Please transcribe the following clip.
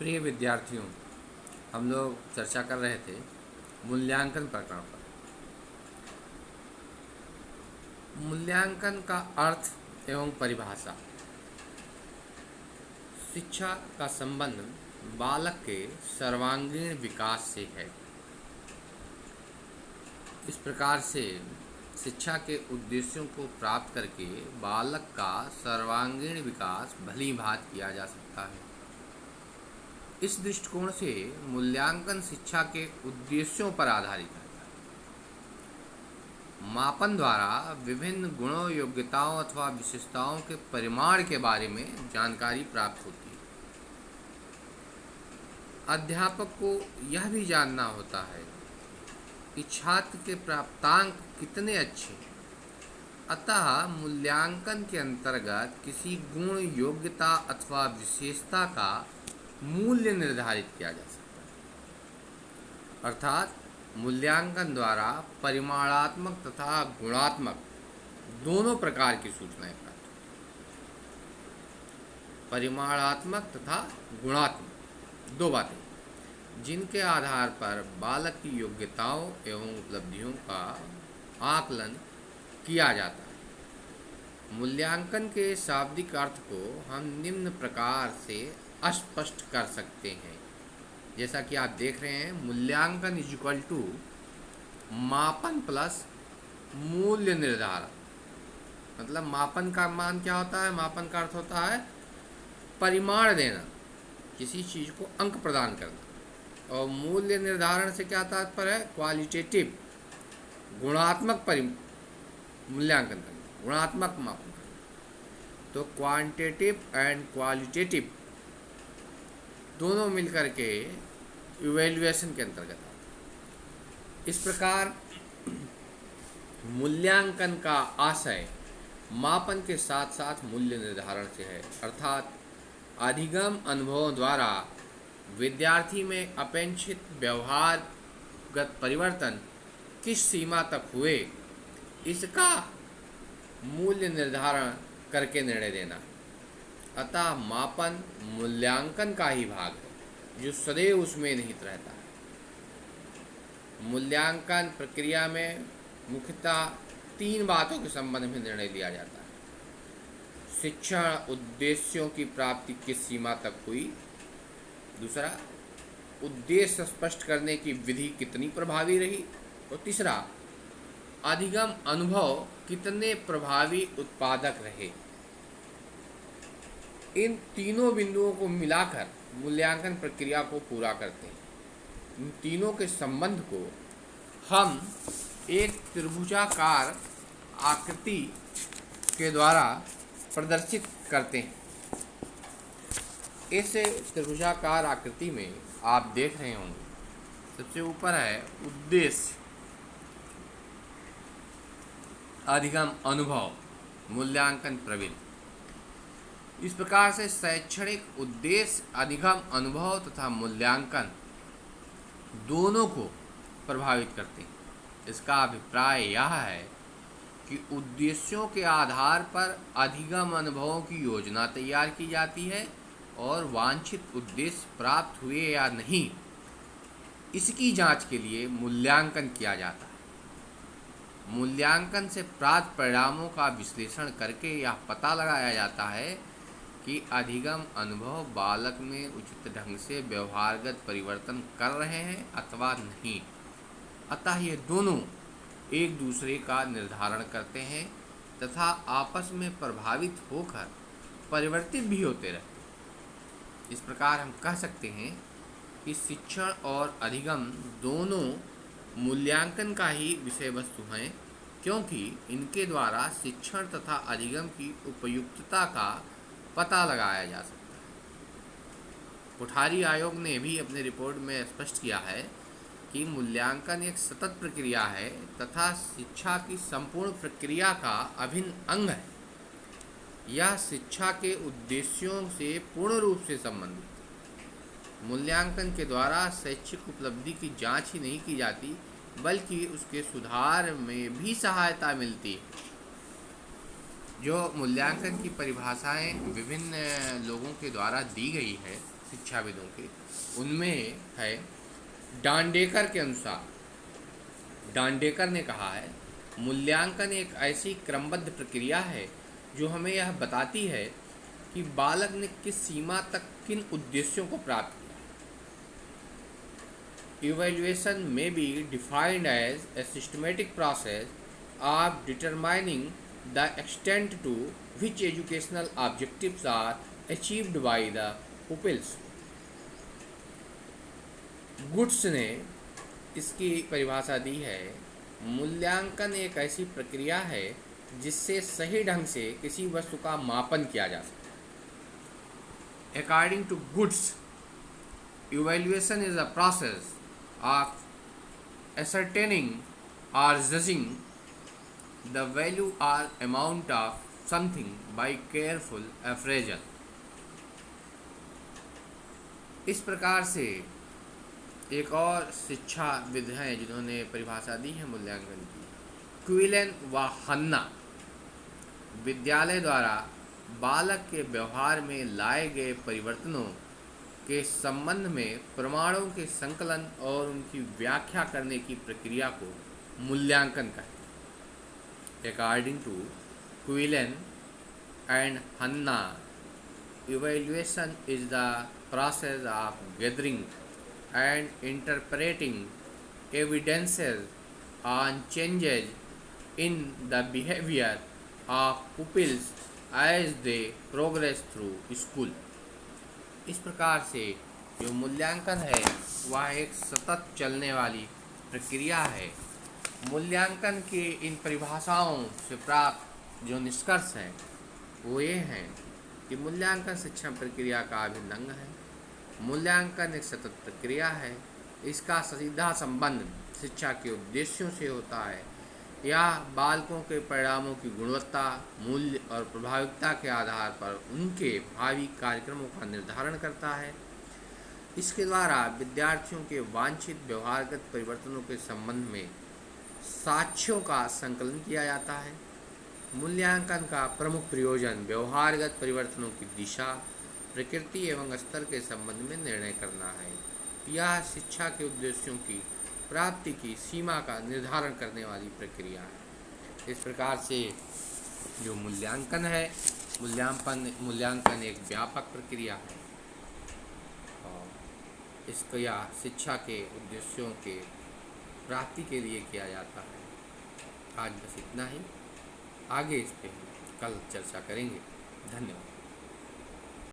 प्रिय विद्यार्थियों, हम लोग चर्चा कर रहे थे मूल्यांकन प्रकरण पर। मूल्यांकन का अर्थ एवं परिभाषा। शिक्षा का संबंध बालक के सर्वांगीण विकास से है। इस प्रकार से शिक्षा के उद्देश्यों को प्राप्त करके बालक का सर्वांगीण विकास भली भांति किया जा सकता है। इस दृष्टिकोण से मूल्यांकन शिक्षा के उद्देश्यों पर आधारित है। मापन द्वारा विभिन्न गुणों, योग्यताओं अथवा विशेषताओं के परिमाण के बारे में जानकारी प्राप्त होती है। अध्यापक को यह भी जानना होता है कि छात्र के प्राप्तांक कितने अच्छे। अतः मूल्यांकन के अंतर्गत किसी गुण, योग्यता अथवा विशेषता का मूल्य निर्धारित किया जा सकता है। अर्थात मूल्यांकन द्वारा परिमाणात्मक तथा गुणात्मक दोनों प्रकार की सूचनाएं प्राप्त होती हैं। परिमाणात्मक तथा गुणात्मक दो बातें जिनके आधार पर बालक की योग्यताओं एवं उपलब्धियों का आकलन किया जाता है। मूल्यांकन के शाब्दिक अर्थ को हम निम्न प्रकार से स्पष्ट कर सकते हैं। जैसा कि आप देख रहे हैं, मूल्यांकन इज इक्वल टू मापन प्लस मूल्य निर्धारण। मतलब मापन का मान क्या होता है? मापन का अर्थ होता है परिमाण देना, किसी चीज़ को अंक प्रदान करना। और मूल्य निर्धारण से क्या तात्पर्य है? क्वालिटेटिव, गुणात्मक मूल्यांकन करना, गुणात्मक मापन करना। तो क्वांटिटेटिव एंड क्वालिटेटिव दोनों मिलकर के इवैल्यूएशन के अंतर्गत आते हैं। इस प्रकार मूल्यांकन का आशय मापन के साथ साथ मूल्य निर्धारण से है। अर्थात अधिगम अनुभवों द्वारा विद्यार्थी में अपेक्षित व्यवहारगत परिवर्तन किस सीमा तक हुए, इसका मूल्य निर्धारण करके निर्णय देना है। अतः मापन मूल्यांकन का ही भाग है जो सदैव उसमें निहित रहता है। मूल्यांकन प्रक्रिया में मुख्यतः तीन बातों के संबंध में निर्णय लिया जाता है। शिक्षण उद्देश्यों की प्राप्ति किस सीमा तक हुई, दूसरा उद्देश्य स्पष्ट करने की विधि कितनी प्रभावी रही, और तीसरा अधिगम अनुभव कितने प्रभावी उत्पादक रहे। इन तीनों बिंदुओं को मिलाकर मूल्यांकन प्रक्रिया को पूरा करते हैं। इन तीनों के संबंध को हम एक त्रिभुजाकार आकृति के द्वारा प्रदर्शित करते हैं। इस त्रिभुजाकार आकृति में आप देख रहे होंगे, सबसे ऊपर है उद्देश्य, अधिगम अनुभव, मूल्यांकन प्रवृत्ति। इस प्रकार से शैक्षणिक उद्देश्य, अधिगम अनुभव तथा मूल्यांकन दोनों को प्रभावित करते हैं। इसका अभिप्राय यह है कि उद्देश्यों के आधार पर अधिगम अनुभवों की योजना तैयार की जाती है और वांछित उद्देश्य प्राप्त हुए या नहीं, इसकी जांच के लिए मूल्यांकन किया जाता है। मूल्यांकन से प्राप्त परिणामों का विश्लेषण करके यह पता लगाया जाता है कि अधिगम अनुभव बालक में उचित ढंग से व्यवहारगत परिवर्तन कर रहे हैं अथवा नहीं। अतः ये दोनों एक दूसरे का निर्धारण करते हैं तथा आपस में प्रभावित होकर परिवर्तित भी होते रहते हैं। इस प्रकार हम कह सकते हैं कि शिक्षण और अधिगम दोनों मूल्यांकन का ही विषय वस्तु हैं, क्योंकि इनके द्वारा शिक्षण तथा अधिगम की उपयुक्तता का पता लगाया जा सकता है। कोठारी आयोग ने भी अपने रिपोर्ट में स्पष्ट किया है कि मूल्यांकन एक सतत प्रक्रिया है तथा शिक्षा की संपूर्ण प्रक्रिया का अभिन्न अंग है। यह शिक्षा के उद्देश्यों से पूर्ण रूप से संबंधित है। मूल्यांकन के द्वारा शैक्षिक उपलब्धि की जांच ही नहीं की जाती, बल्कि उसके सुधार में भी सहायता मिलती है। जो मूल्यांकन की परिभाषाएं विभिन्न लोगों के द्वारा दी गई है, शिक्षाविदों के, उनमें है डांडेकर के अनुसार, डांडेकर ने कहा है, मूल्यांकन एक ऐसी क्रमबद्ध प्रक्रिया है जो हमें यह बताती है कि बालक ने किस सीमा तक किन उद्देश्यों को प्राप्त किया। Evaluation may be defined as a systematic process of determining the extent to which educational objectives are achieved by the pupils. Goods ने इसकी परिभाषा दी है, मूल्यांकन एक ऐसी प्रक्रिया है जिससे सही ढंग से किसी वस्तु का मापन किया जा सकता है। According to Goods, evaluation is a process of ascertaining or judging the value or amount of something by careful appraisal. इस प्रकार से एक और शिक्षाविद हैं जिन्होंने परिभाषा दी है मूल्यांकन की, क्विलन व हन्ना। विद्यालय द्वारा बालक के व्यवहार में लाए गए परिवर्तनों के संबंध में प्रमाणों के संकलन और उनकी व्याख्या करने की प्रक्रिया को मूल्यांकन कहते हैं। According to Quillen and Hanna, evaluation is the process of gathering and interpreting evidences on changes in the behaviour of pupils as they progress through school. इस प्रकार से जो मूल्यांकन है वह एक सतत चलने वाली प्रक्रिया है। मूल्यांकन के इन परिभाषाओं से प्राप्त जो निष्कर्ष हैं वो ये हैं कि मूल्यांकन शिक्षण प्रक्रिया का अभिन्न अंग है। मूल्यांकन एक सतत प्रक्रिया है। इसका सीधा संबंध शिक्षा के उद्देश्यों से होता है। यह बालकों के परिणामों की गुणवत्ता, मूल्य और प्रभाविकता के आधार पर उनके भावी कार्यक्रमों का निर्धारण करता है। इसके द्वारा विद्यार्थियों के वांछित व्यवहारगत परिवर्तनों के संबंध में साक्ष्यों का संकलन किया जाता है। मूल्यांकन का प्रमुख प्रयोजन व्यवहारगत परिवर्तनों की दिशा, प्रकृति एवं स्तर के संबंध में निर्णय करना है। यह शिक्षा के उद्देश्यों की प्राप्ति की सीमा का निर्धारण करने वाली प्रक्रिया है। इस प्रकार से जो मूल्यांकन है, मूल्यांकन एक व्यापक प्रक्रिया है और इसको या शिक्षा के उद्देश्यों के प्राप्ति के लिए किया जाता है। आज बस इतना ही, आगे इस पे कल चर्चा करेंगे। धन्यवाद।